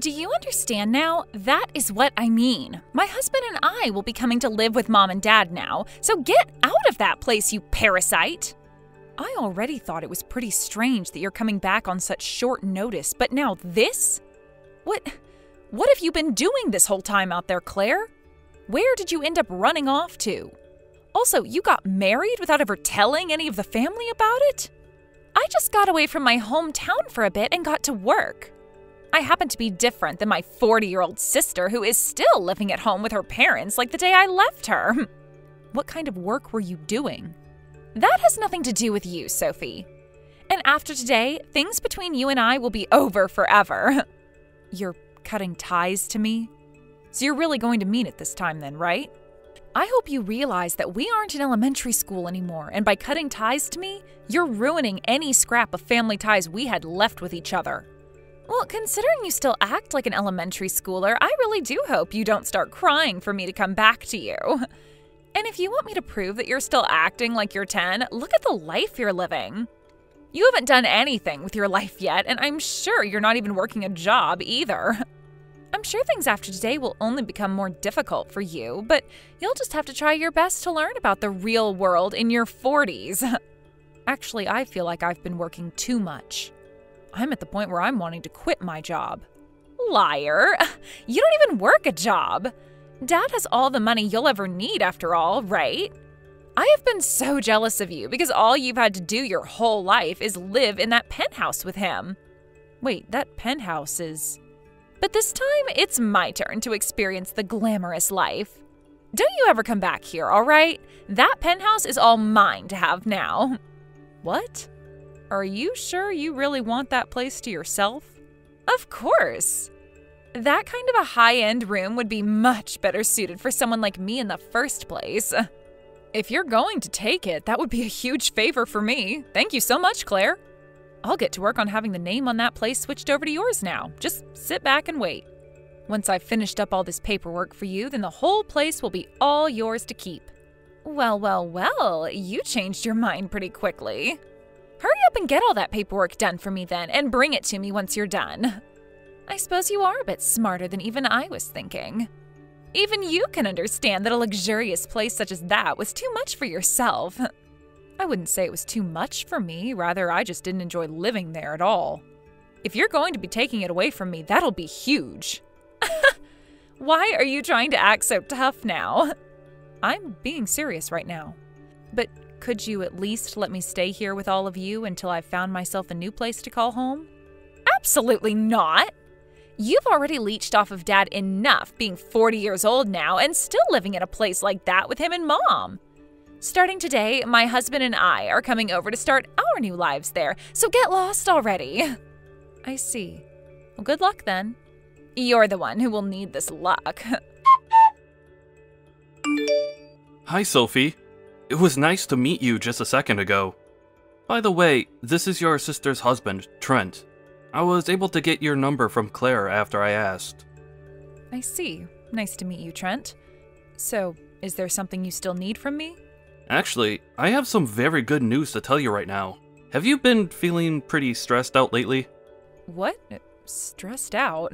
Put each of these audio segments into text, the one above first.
Do you understand now? That is what I mean. My husband and I will be coming to live with Mom and Dad now, so get out of that place, you parasite! I already thought it was pretty strange that you're coming back on such short notice, but now this? What have you been doing this whole time out there, Claire? Where did you end up running off to? Also, you got married without ever telling any of the family about it? I just got away from my hometown for a bit and got to work. I happen to be different than my 40-year-old sister who is still living at home with her parents like the day I left her. What kind of work were you doing? That has nothing to do with you, Sophie. And after today, things between you and I will be over forever. You're cutting ties to me? So you're really going to mean it this time then, right? I hope you realize that we aren't in elementary school anymore, and by cutting ties to me, you're ruining any scrap of family ties we had left with each other. Well, considering you still act like an elementary schooler, I really do hope you don't start crying for me to come back to you. And if you want me to prove that you're still acting like you're 10, look at the life you're living. You haven't done anything with your life yet, and I'm sure you're not even working a job either. I'm sure things after today will only become more difficult for you, but you'll just have to try your best to learn about the real world in your 40s. Actually, I feel like I've been working too much. I'm at the point where I'm wanting to quit my job. Liar! You don't even work a job! Dad has all the money you'll ever need after all, right? I have been so jealous of you because all you've had to do your whole life is live in that penthouse with him. Wait, that penthouse is... But this time, it's my turn to experience the glamorous life. Don't you ever come back here, all right? That penthouse is all mine to have now. What? Are you sure you really want that place to yourself? Of course. That kind of a high-end room would be much better suited for someone like me in the first place. If you're going to take it, that would be a huge favor for me. Thank you so much, Claire. I'll get to work on having the name on that place switched over to yours now. Just sit back and wait. Once I've finished up all this paperwork for you, then the whole place will be all yours to keep. Well, you changed your mind pretty quickly. Hurry up and get all that paperwork done for me then, and bring it to me once you're done. I suppose you are a bit smarter than even I was thinking. Even you can understand that a luxurious place such as that was too much for yourself. I wouldn't say it was too much for me, rather I just didn't enjoy living there at all. If you're going to be taking it away from me, that'll be huge. Why are you trying to act so tough now? I'm being serious right now. But could you at least let me stay here with all of you until I've found myself a new place to call home? Absolutely not! You've already leached off of Dad enough being 40 years old now and still living in a place like that with him and Mom. Starting today, my husband and I are coming over to start our new lives there, so get lost already. I see. Well, good luck then. You're the one who will need this luck. Hi, Sophie. It was nice to meet you just a second ago. By the way, this is your sister's husband, Trent. I was able to get your number from Claire after I asked. I see. Nice to meet you, Trent. So, is there something you still need from me? Actually, I have some very good news to tell you right now. Have you been feeling pretty stressed out lately? What? Stressed out?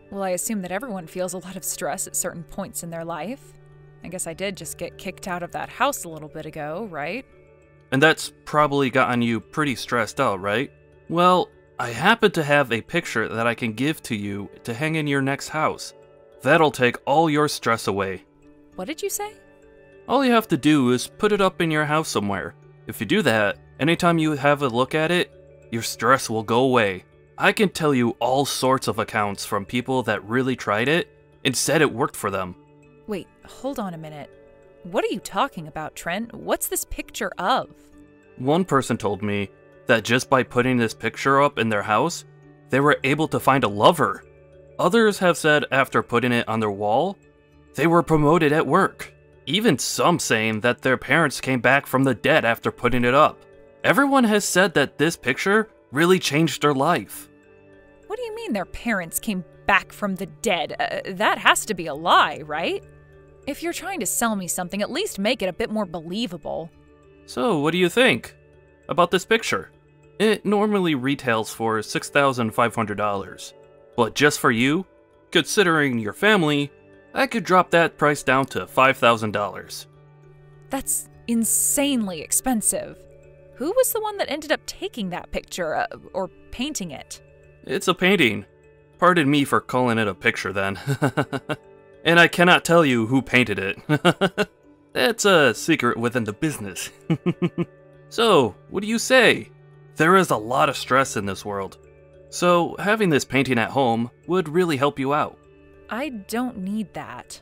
Well, I assume that everyone feels a lot of stress at certain points in their life. I guess I did just get kicked out of that house a little bit ago, right? And that's probably gotten you pretty stressed out, right? Well, I happen to have a picture that I can give to you to hang in your next house. That'll take all your stress away. What did you say? All you have to do is put it up in your house somewhere. If you do that, anytime you have a look at it, your stress will go away. I can tell you all sorts of accounts from people that really tried it and said it worked for them. Wait, hold on a minute. What are you talking about, Trent? What's this picture of? One person told me that just by putting this picture up in their house, they were able to find a lover. Others have said after putting it on their wall, they were promoted at work. Even some saying that their parents came back from the dead after putting it up. Everyone has said that this picture really changed their life. What do you mean their parents came back from the dead? That has to be a lie, right? If you're trying to sell me something, at least make it a bit more believable. So, what do you think about this picture? It normally retails for $6,500. But just for you, considering your family, I could drop that price down to $5,000. That's insanely expensive. Who was the one that ended up taking that picture, or painting it? It's a painting. Pardon me for calling it a picture then. And I cannot tell you who painted it. That's a secret within the business. So, what do you say? There is a lot of stress in this world. So, having this painting at home would really help you out. I don't need that.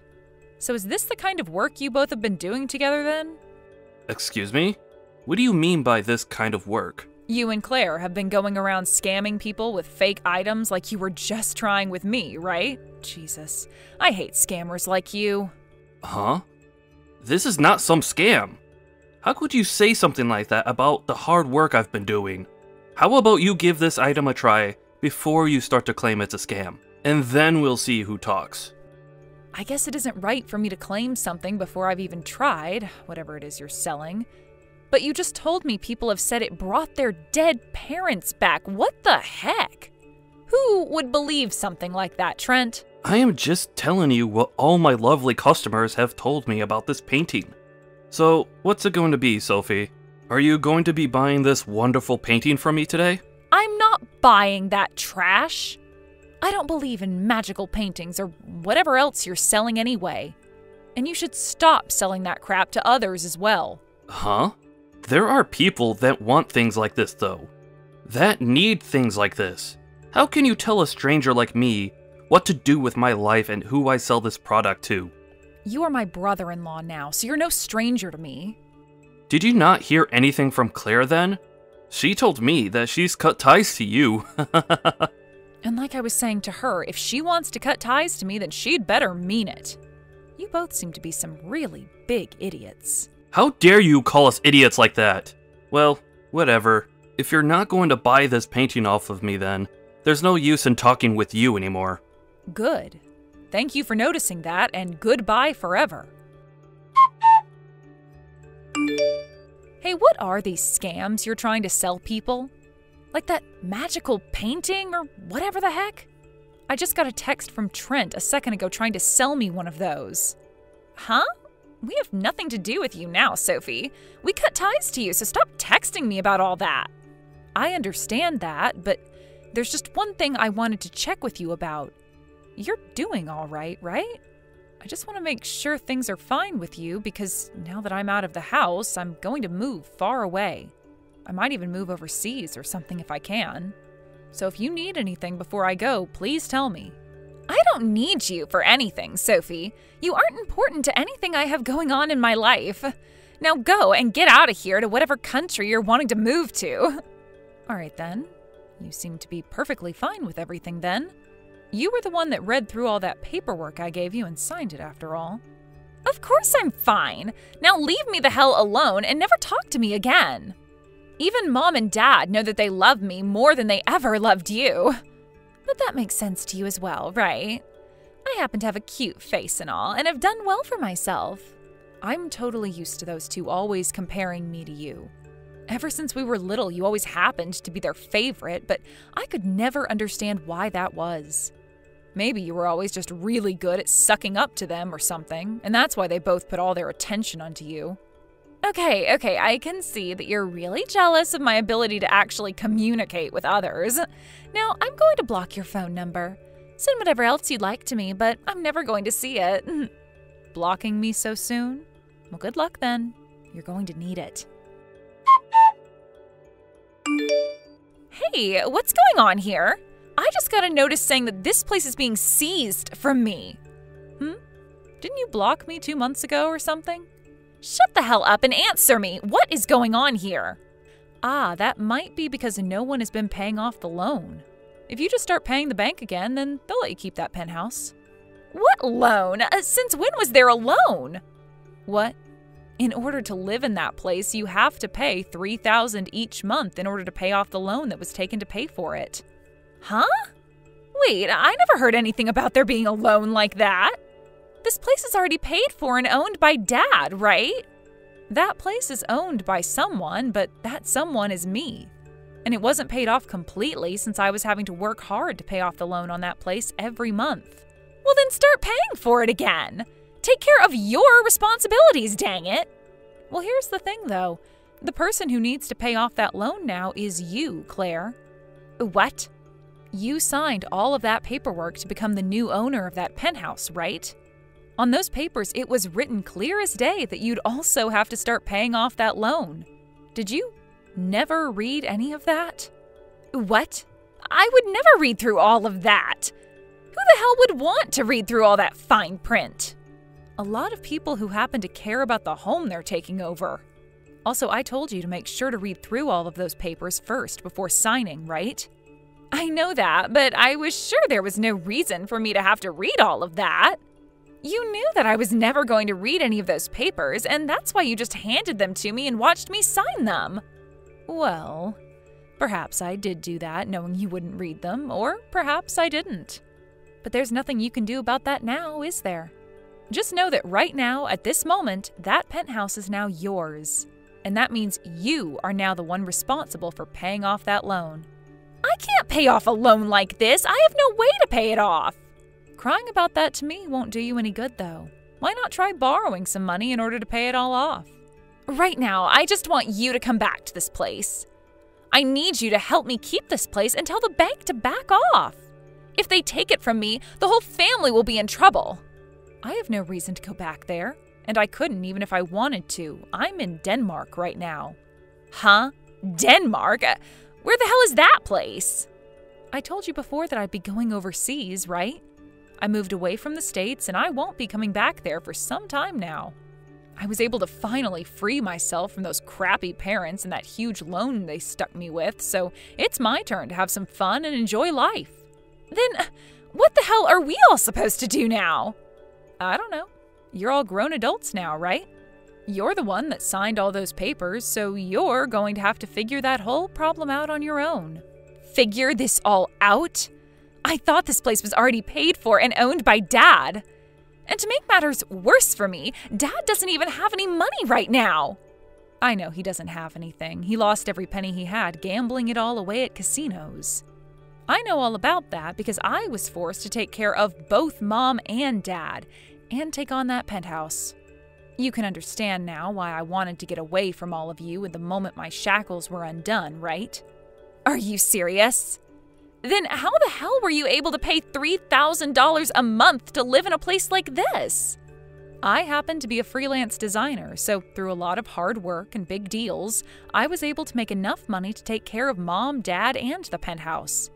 So is this the kind of work you both have been doing together then? Excuse me? What do you mean by this kind of work? You and Claire have been going around scamming people with fake items like you were just trying with me, right? Jesus, I hate scammers like you. Huh? This is not some scam. How could you say something like that about the hard work I've been doing? How about you give this item a try before you start to claim it's a scam? And then we'll see who talks. I guess it isn't right for me to claim something before I've even tried, whatever it is you're selling. But you just told me people have said it brought their dead parents back. What the heck? Who would believe something like that, Trent? I am just telling you what all my lovely customers have told me about this painting. So, what's it going to be, Sophie? Are you going to be buying this wonderful painting from me today? I'm not buying that trash. I don't believe in magical paintings or whatever else you're selling anyway. And you should stop selling that crap to others as well. Huh? There are people that want things like this, though. That need things like this. How can you tell a stranger like me what to do with my life and who I sell this product to? You are my brother-in-law now, so you're no stranger to me. Did you not hear anything from Claire then? She told me that she's cut ties to you. And like I was saying to her, if she wants to cut ties to me, then she'd better mean it. You both seem to be some really big idiots. How dare you call us idiots like that? Well, whatever. If you're not going to buy this painting off of me then, there's no use in talking with you anymore. Good. Thank you for noticing that, and goodbye forever. Hey, what are these scams you're trying to sell people? Like that magical painting or whatever the heck? I just got a text from Trent a second ago trying to sell me one of those. Huh? We have nothing to do with you now, Sophie. We cut ties to you, so stop texting me about all that. I understand that, but there's just one thing I wanted to check with you about. You're doing all right, right? I just want to make sure things are fine with you because now that I'm out of the house, I'm going to move far away. I might even move overseas or something if I can. So if you need anything before I go, please tell me. I don't need you for anything, Sophie. You aren't important to anything I have going on in my life. Now go and get out of here to whatever country you're wanting to move to. All right then. You seem to be perfectly fine with everything then. You were the one that read through all that paperwork I gave you and signed it after all. Of course I'm fine. Now leave me the hell alone and never talk to me again. Even Mom and Dad know that they love me more than they ever loved you. But that makes sense to you as well, right? I happen to have a cute face and all, and have done well for myself. I'm totally used to those two always comparing me to you. Ever since we were little, you always happened to be their favorite, but I could never understand why that was. Maybe you were always just really good at sucking up to them or something, and that's why they both put all their attention onto you. Okay, I can see that you're really jealous of my ability to actually communicate with others. Now, I'm going to block your phone number. Send whatever else you'd like to me, but I'm never going to see it. Blocking me so soon? Well, good luck then. You're going to need it. Hey, what's going on here? I just got a notice saying that this place is being seized from me. Didn't you block me 2 months ago or something? Shut the hell up and answer me. What is going on here? Ah, that might be because no one has been paying off the loan. If you just start paying the bank again, then they'll let you keep that penthouse. What loan? Since when was there a loan? What? In order to live in that place, you have to pay $3,000 each month in order to pay off the loan that was taken to pay for it. Huh? Wait, I never heard anything about there being a loan like that. This place is already paid for and owned by Dad, right? That place is owned by someone, but that someone is me. And it wasn't paid off completely since I was having to work hard to pay off the loan on that place every month. Well, then start paying for it again. Take care of your responsibilities, dang it. Well, here's the thing, though. The person who needs to pay off that loan now is you, Claire. What? You signed all of that paperwork to become the new owner of that penthouse, right? On those papers, it was written clear as day that you'd also have to start paying off that loan. Did you never read any of that? What? I would never read through all of that. Who the hell would want to read through all that fine print? A lot of people who happen to care about the home they're taking over. Also, I told you to make sure to read through all of those papers first before signing, right? I know that, but I was sure there was no reason for me to have to read all of that. You knew that I was never going to read any of those papers, and that's why you just handed them to me and watched me sign them. Well, perhaps I did do that knowing you wouldn't read them, or perhaps I didn't. But there's nothing you can do about that now, is there? Just know that right now, at this moment, that penthouse is now yours. And that means you are now the one responsible for paying off that loan. I can't pay off a loan like this. I have no way to pay it off. Crying about that to me won't do you any good, though. Why not try borrowing some money in order to pay it all off? Right now, I just want you to come back to this place. I need you to help me keep this place and tell the bank to back off. If they take it from me, the whole family will be in trouble. I have no reason to go back there, and I couldn't even if I wanted to. I'm in Denmark right now. Huh? Denmark? Where the hell is that place? I told you before that I'd be going overseas, right? I moved away from the States, and I won't be coming back there for some time now. I was able to finally free myself from those crappy parents and that huge loan they stuck me with, so it's my turn to have some fun and enjoy life. Then, what the hell are we all supposed to do now? I don't know. You're all grown adults now, right? You're the one that signed all those papers, so you're going to have to figure that whole problem out on your own. Figure this all out? I thought this place was already paid for and owned by Dad. And to make matters worse for me, Dad doesn't even have any money right now. I know he doesn't have anything. He lost every penny he had, gambling it all away at casinos. I know all about that because I was forced to take care of both Mom and Dad and take on that penthouse. You can understand now why I wanted to get away from all of you at the moment my shackles were undone, right? Are you serious? Then how the hell were you able to pay $3,000 a month to live in a place like this? I happen to be a freelance designer, so through a lot of hard work and big deals, I was able to make enough money to take care of Mom, Dad, and the penthouse.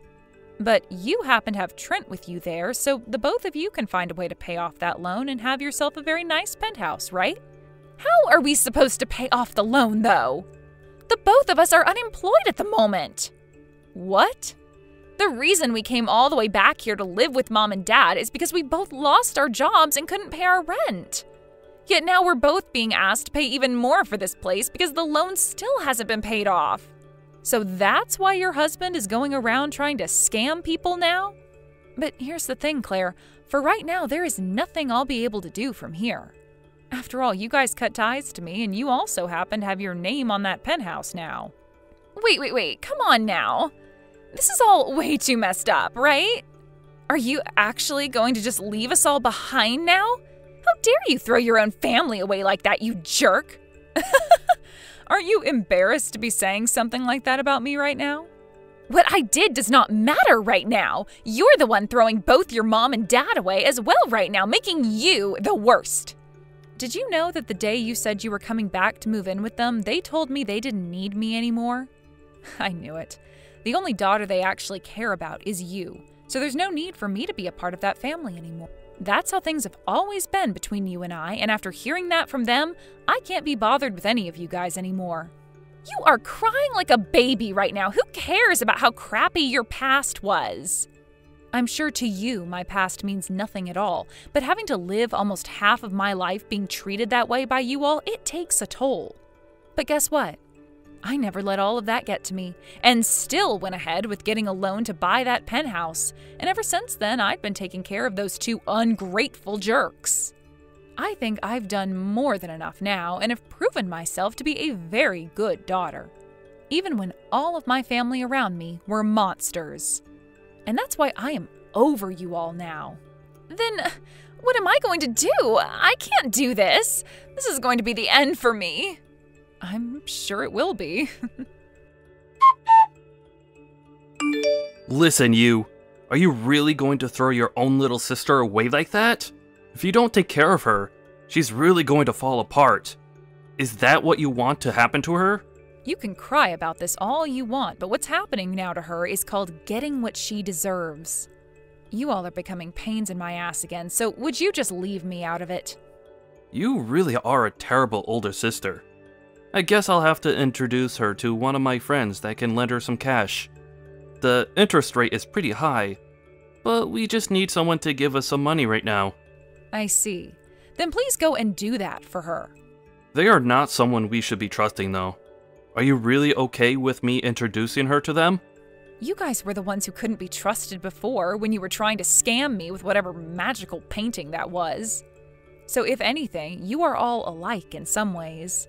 But you happen to have Trent with you there, so the both of you can find a way to pay off that loan and have yourself a very nice penthouse, right? How are we supposed to pay off the loan, though? The both of us are unemployed at the moment. What? The reason we came all the way back here to live with Mom and Dad is because we both lost our jobs and couldn't pay our rent. Yet now we're both being asked to pay even more for this place because the loan still hasn't been paid off. So that's why your husband is going around trying to scam people now? But here's the thing, Claire. For right now, there is nothing I'll be able to do from here. After all, you guys cut ties to me, and you also happen to have your name on that penthouse now. Wait, come on now. This is all way too messed up, right? Are you actually going to just leave us all behind now? How dare you throw your own family away like that, you jerk? Aren't you embarrassed to be saying something like that about me right now? What I did does not matter right now. You're the one throwing both your mom and dad away as well right now, making you the worst. Did you know that the day you said you were coming back to move in with them, they told me they didn't need me anymore? I knew it. The only daughter they actually care about is you, so there's no need for me to be a part of that family anymore. That's how things have always been between you and I, and after hearing that from them, I can't be bothered with any of you guys anymore. You are crying like a baby right now. Who cares about how crappy your past was? I'm sure to you, my past means nothing at all, but having to live almost half of my life being treated that way by you all, it takes a toll. But guess what? I never let all of that get to me, and still went ahead with getting a loan to buy that penthouse, and ever since then I've been taking care of those two ungrateful jerks. I think I've done more than enough now, and have proven myself to be a very good daughter. even when all of my family around me were monsters. And that's why I am over you all now. Then, what am I going to do? I can't do this. This is going to be the end for me. I'm sure it will be. Listen, you. Are you really going to throw your own little sister away like that? If you don't take care of her, she's really going to fall apart. Is that what you want to happen to her? You can cry about this all you want, but what's happening now to her is called getting what she deserves. You all are becoming pains in my ass again, so would you just leave me out of it? You really are a terrible older sister. I guess I'll have to introduce her to one of my friends that can lend her some cash. The interest rate is pretty high, but we just need someone to give us some money right now. I see. Then please go and do that for her. They are not someone we should be trusting, though. Are you really okay with me introducing her to them? You guys were the ones who couldn't be trusted before when you were trying to scam me with whatever magical painting that was. So if anything, you are all alike in some ways.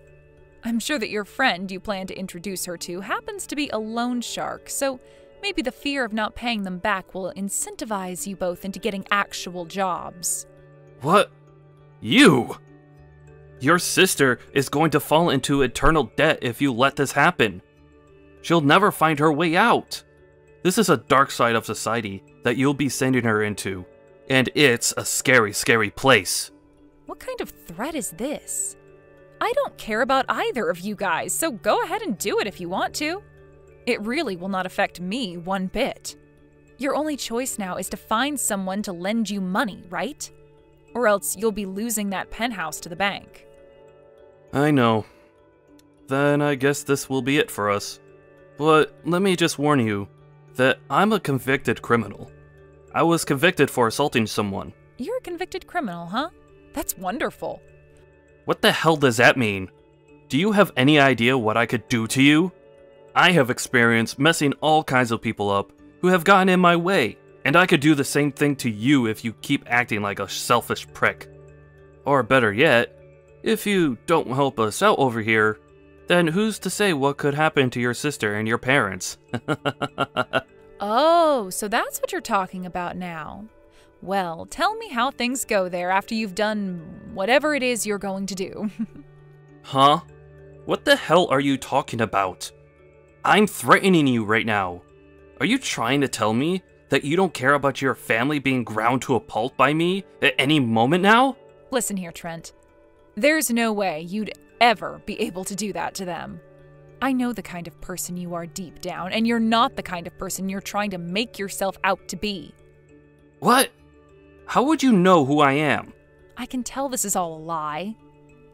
I'm sure that your friend you plan to introduce her to happens to be a loan shark, so maybe the fear of not paying them back will incentivize you both into getting actual jobs. What? You? Your sister is going to fall into eternal debt if you let this happen. She'll never find her way out. This is a dark side of society that you'll be sending her into, and it's a scary, scary place. What kind of threat is this? I don't care about either of you guys, so go ahead and do it if you want to. It really will not affect me one bit. Your only choice now is to find someone to lend you money, right? Or else you'll be losing that penthouse to the bank. I know. Then I guess this will be it for us. But let me just warn you that I'm a convicted criminal. I was convicted for assaulting someone. You're a convicted criminal, huh? That's wonderful. What the hell does that mean? Do you have any idea what I could do to you? I have experience messing all kinds of people up who have gotten in my way, and I could do the same thing to you if you keep acting like a selfish prick. Or better yet, if you don't help us out over here, then who's to say what could happen to your sister and your parents? Oh, so that's what you're talking about now. Well, tell me how things go there after you've done whatever it is you're going to do. Huh? What the hell are you talking about? I'm threatening you right now. Are you trying to tell me that you don't care about your family being ground to a pulp by me at any moment now? Listen here, Trent. There's no way you'd ever be able to do that to them. I know the kind of person you are deep down, and you're not the kind of person you're trying to make yourself out to be. What? How would you know who I am? I can tell this is all a lie.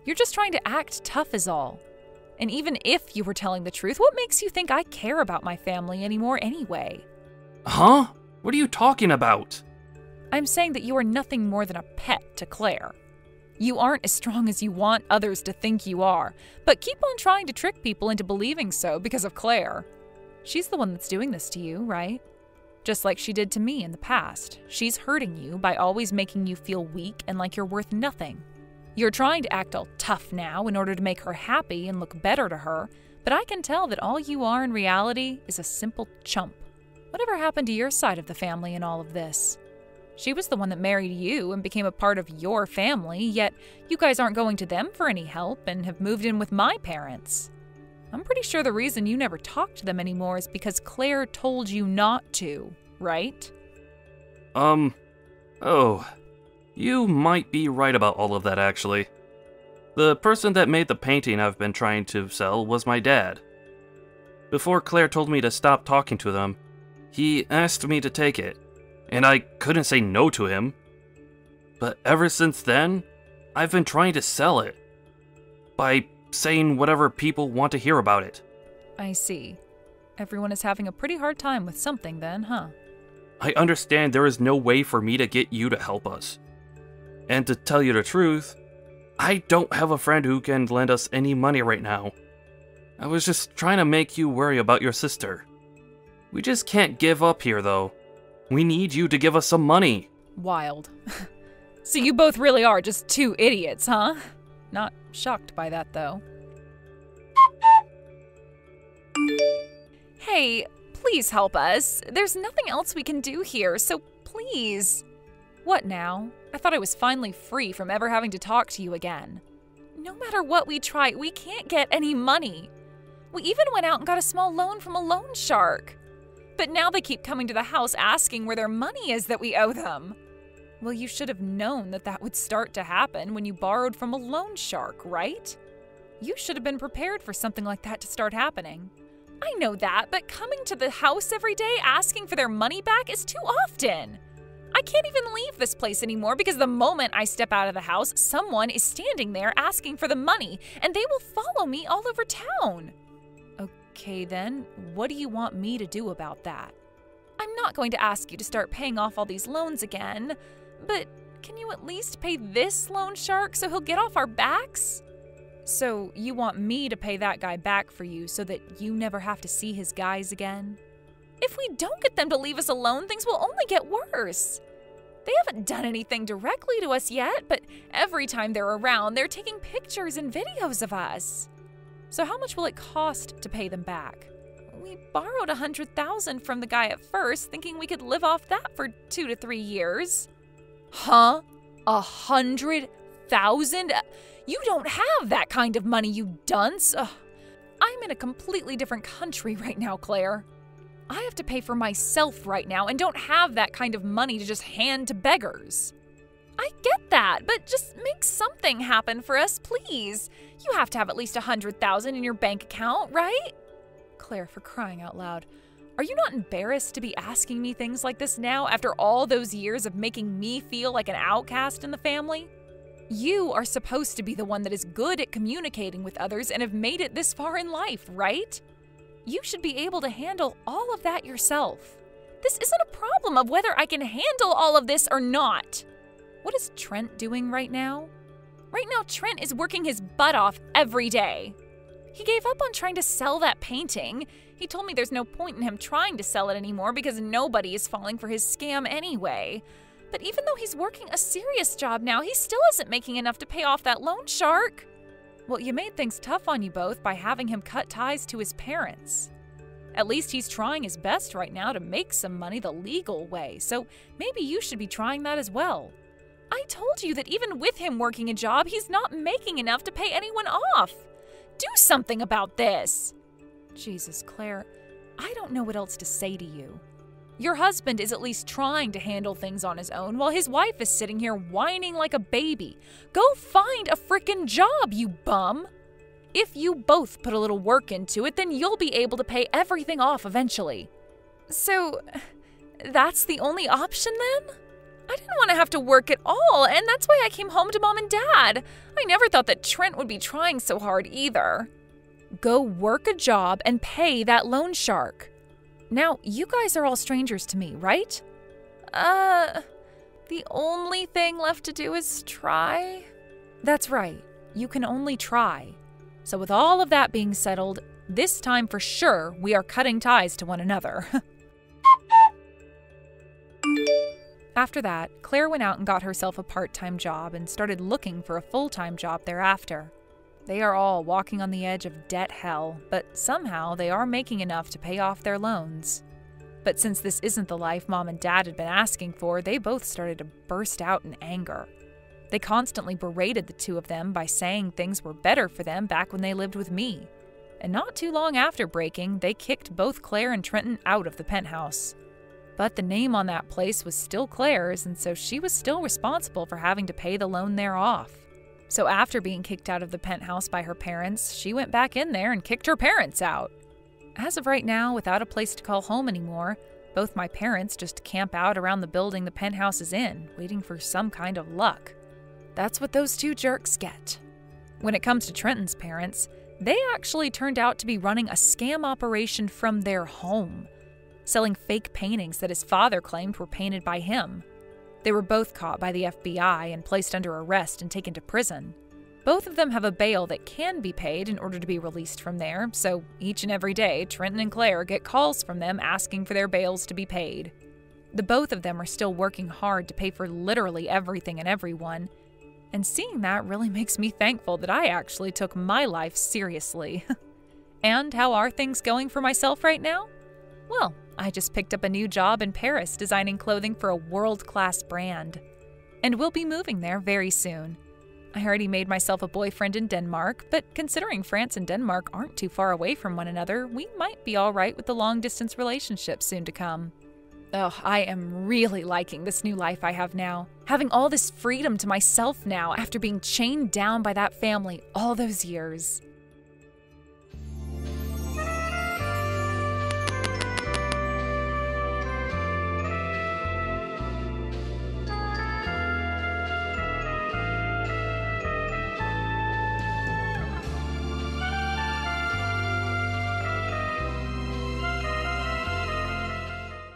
You're just trying to act tough is all. And even if you were telling the truth, what makes you think I care about my family anymore anyway? Huh? What are you talking about? I'm saying that you are nothing more than a pet to Claire. You aren't as strong as you want others to think you are, but keep on trying to trick people into believing so because of Claire. She's the one that's doing this to you, right? Just like she did to me in the past. She's hurting you by always making you feel weak and like you're worth nothing. You're trying to act all tough now in order to make her happy and look better to her, but I can tell that all you are in reality is a simple chump. Whatever happened to your side of the family in all of this? She was the one that married you and became a part of your family, yet you guys aren't going to them for any help and have moved in with my parents. I'm pretty sure the reason you never talk to them anymore is because Claire told you not to, right? Oh, you might be right about all of that, actually. The person that made the painting I've been trying to sell was my dad. Before Claire told me to stop talking to them, he asked me to take it, and I couldn't say no to him. But ever since then, I've been trying to sell it. By saying whatever people want to hear about it. I see. Everyone is having a pretty hard time with something then, huh? I understand there is no way for me to get you to help us. And to tell you the truth, I don't have a friend who can lend us any money right now. I was just trying to make you worry about your sister. We just can't give up here, though. We need you to give us some money. Wild. So you both really are just two idiots, huh? Not shocked by that, though. Hey, please help us. There's nothing else we can do here, so please. What now? I thought I was finally free from ever having to talk to you again. No matter what we try, we can't get any money. We even went out and got a small loan from a loan shark. But now they keep coming to the house asking where their money is that we owe them. Well, you should have known that that would start to happen when you borrowed from a loan shark, right? You should have been prepared for something like that to start happening. I know that, but coming to the house every day asking for their money back is too often. I can't even leave this place anymore because the moment I step out of the house, someone is standing there asking for the money, and they will follow me all over town. Okay then, what do you want me to do about that? I'm not going to ask you to start paying off all these loans again, but can you at least pay this loan shark so he'll get off our backs? So you want me to pay that guy back for you so that you never have to see his guys again? If we don't get them to leave us alone, things will only get worse. They haven't done anything directly to us yet, but every time they're around, they're taking pictures and videos of us. So how much will it cost to pay them back? We borrowed $100,000 from the guy at first, thinking we could live off that for 2 to 3 years. Huh? $100,000? You don't have that kind of money, you dunce. Ugh. I'm in a completely different country right now, Claire. I have to pay for myself right now and don't have that kind of money to just hand to beggars. I get that, but just make something happen for us, please. You have to have at least $100,000 in your bank account, right? Claire, for crying out loud, are you not embarrassed to be asking me things like this now after all those years of making me feel like an outcast in the family? You are supposed to be the one that is good at communicating with others and have made it this far in life, right? You should be able to handle all of that yourself. This isn't a problem of whether I can handle all of this or not. What is Trent doing right now? Right now, Trent is working his butt off every day. He gave up on trying to sell that painting. He told me there's no point in him trying to sell it anymore because nobody is falling for his scam anyway. But even though he's working a serious job now, he still isn't making enough to pay off that loan shark. Well, you made things tough on you both by having him cut ties to his parents. At least he's trying his best right now to make some money the legal way, so maybe you should be trying that as well. I told you that even with him working a job, he's not making enough to pay anyone off. Do something about this. Jesus, Claire, I don't know what else to say to you. Your husband is at least trying to handle things on his own while his wife is sitting here whining like a baby. Go find a frickin' job, you bum! If you both put a little work into it, then you'll be able to pay everything off eventually. So, that's the only option then? I didn't want to have to work at all, and that's why I came home to Mom and Dad. I never thought that Trent would be trying so hard either. Go work a job and pay that loan shark. Now, you guys are all strangers to me, right? The only thing left to do is try? That's right. You can only try. So with all of that being settled, this time for sure we are cutting ties to one another. After that, Claire went out and got herself a part-time job and started looking for a full-time job thereafter. They are all walking on the edge of debt hell, but somehow they are making enough to pay off their loans. But since this isn't the life Mom and Dad had been asking for, they both started to burst out in anger. They constantly berated the two of them by saying things were better for them back when they lived with me. And not too long after breaking, they kicked both Claire and Trenton out of the penthouse. But the name on that place was still Claire's, and so she was still responsible for having to pay the loan there off. So after being kicked out of the penthouse by her parents, she went back in there and kicked her parents out. As of right now, without a place to call home anymore, both my parents just camp out around the building the penthouse is in, waiting for some kind of luck. That's what those two jerks get. When it comes to Trenton's parents, they actually turned out to be running a scam operation from their home, selling fake paintings that his father claimed were painted by him. They were both caught by the FBI and placed under arrest and taken to prison. Both of them have a bail that can be paid in order to be released from there, so each and every day, Trenton and Claire get calls from them asking for their bails to be paid. The both of them are still working hard to pay for literally everything and everyone, and seeing that really makes me thankful that I actually took my life seriously. And how are things going for myself right now? Well, I just picked up a new job in Paris designing clothing for a world-class brand. And we'll be moving there very soon. I already made myself a boyfriend in Denmark, but considering France and Denmark aren't too far away from one another, we might be all right with the long-distance relationship soon to come. Oh, I am really liking this new life I have now. Having all this freedom to myself now after being chained down by that family all those years.